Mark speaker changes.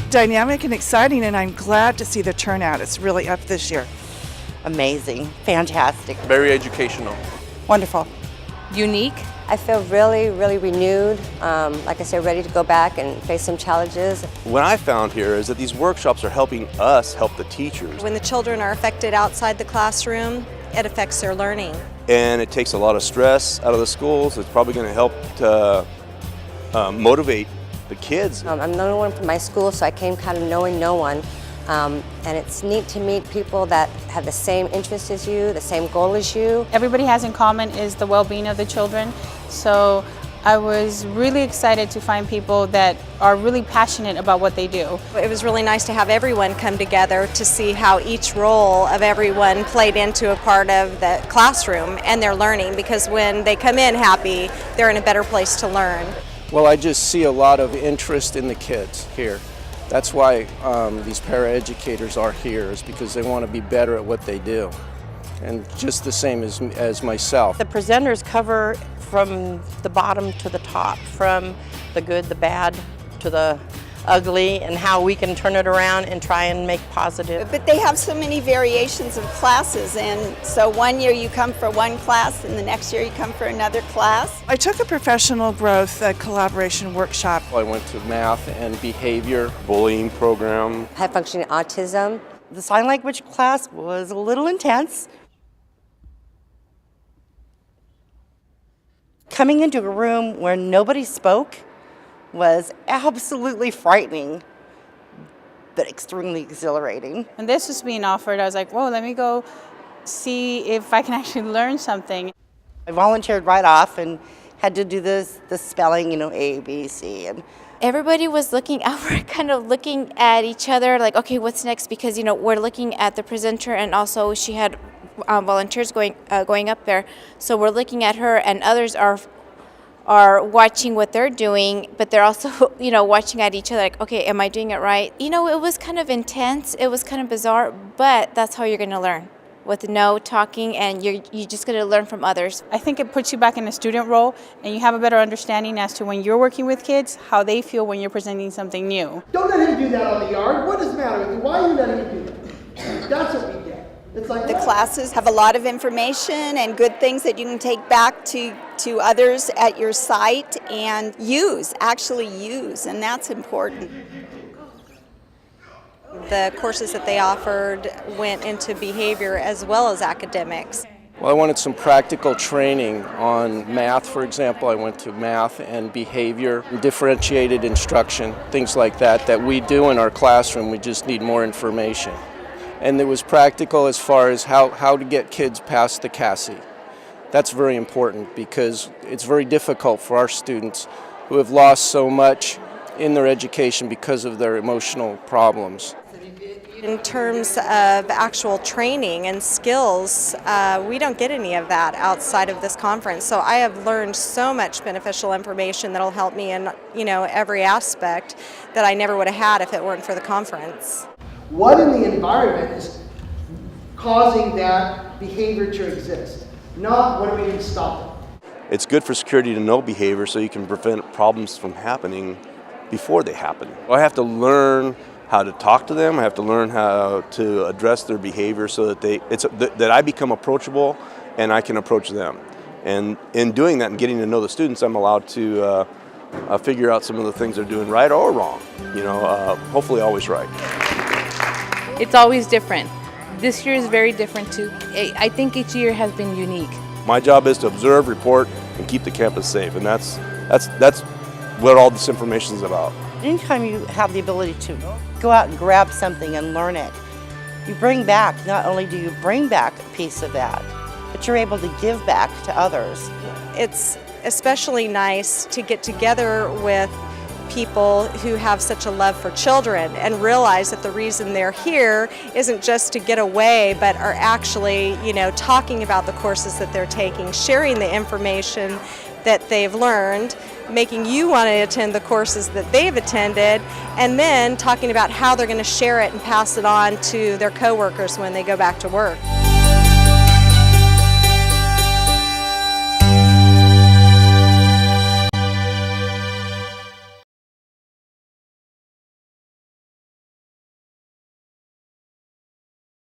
Speaker 1: dynamic and exciting, and I'm glad to see the turnout. It's really up this year.
Speaker 2: Amazing, fantastic.
Speaker 3: Very educational.
Speaker 4: Wonderful.
Speaker 5: Unique.
Speaker 6: I feel really, really renewed, like I said, ready to go back and face some challenges.
Speaker 3: What I found here is that these workshops are helping us help the teachers.
Speaker 7: When the children are affected outside the classroom, it affects their learning.
Speaker 3: And it takes a lot of stress out of the schools. It's probably going to help to motivate the kids.
Speaker 6: I'm no one from my school, so I came kind of knowing no one. And it's neat to meet people that have the same interests as you, the same goal as you.
Speaker 5: Everybody has in common is the well-being of the children. So I was really excited to find people that are really passionate about what they do.
Speaker 7: It was really nice to have everyone come together to see how each role of everyone played into a part of the classroom and their learning, because when they come in happy, they're in a better place to learn.
Speaker 8: Well, I just see a lot of interest in the kids here. That's why these paraeducators are here, is because they want to be better at what they do. And just the same as myself.
Speaker 2: The presenters cover from the bottom to the top, from the good, the bad, to the ugly, and how we can turn it around and try and make positive.
Speaker 4: But they have so many variations of classes, and so one year you come for one class and the next year you come for another class.
Speaker 1: I took a professional growth collaboration workshop.
Speaker 8: I went to math and behavior, bullying program.
Speaker 6: High functioning autism.
Speaker 2: The sign language class was a little intense. Coming into a room where nobody spoke was absolutely frightening, but extremely exhilarating.
Speaker 5: And this was being offered, I was like, whoa, let me go see if I can actually learn something.
Speaker 2: I volunteered right off and had to do the spelling, A, B, C. And
Speaker 9: everybody was looking out, we're kind of looking at each other like, okay, what's next? Because, we're looking at the presenter, and also she had volunteers going up there. So we're looking at her, and others are watching what they're doing, but they're also, watching at each other like, okay, am I doing it right? It was kind of intense, it was kind of bizarre, but that's how you're going to learn, with no talking, and you're just going to learn from others.
Speaker 5: I think it puts you back in a student role, and you have a better understanding as to when you're working with kids, how they feel when you're presenting something new.
Speaker 10: Don't let him do that on the yard. What does the matter with you? Why are you letting him do that? That's what we get. It's like,
Speaker 4: The classes have a lot of information and good things that you can take back to others at your site and actually use, and that's important.
Speaker 7: The courses that they offered went into behavior as well as academics.
Speaker 8: Well, I wanted some practical training on math, for example. I went to math and behavior, differentiated instruction, things like that we do in our classroom. We just need more information. And it was practical as far as how to get kids past the CASI. That's very important, because it's very difficult for our students who have lost so much in their education because of their emotional problems.
Speaker 7: In terms of actual training and skills, we don't get any of that outside of this conference. So I have learned so much beneficial information that'll help me in every aspect that I never would have had if it weren't for the conference.
Speaker 10: what in the environment is causing that behavior to exist? Not what are we doing to stop it?
Speaker 3: It's good for security to know behavior so you can prevent problems from happening before they happen. I have to learn how to talk to them. I have to learn how to address their behavior so that that I become approachable and I can approach them. And in doing that and getting to know the students, I'm allowed to figure out some of the things they're doing right or wrong. Hopefully always right.
Speaker 5: It's always different. This year is very different too. I think each year has been unique.
Speaker 3: My job is to observe, report, and keep the campus safe, and that's what all this information is about.
Speaker 2: Anytime you have the ability to go out and grab something and learn it, you bring back, not only do you bring back a piece of that, but you're able to give back to others.
Speaker 7: It's especially nice to get together with people who have such a love for children and realize that the reason they're here isn't just to get away, but are actually, talking about the courses that they're taking, sharing the information that they've learned, making you want to attend the courses that they've attended, and then talking about how they're going to share it and pass it on to their coworkers when they go back to work.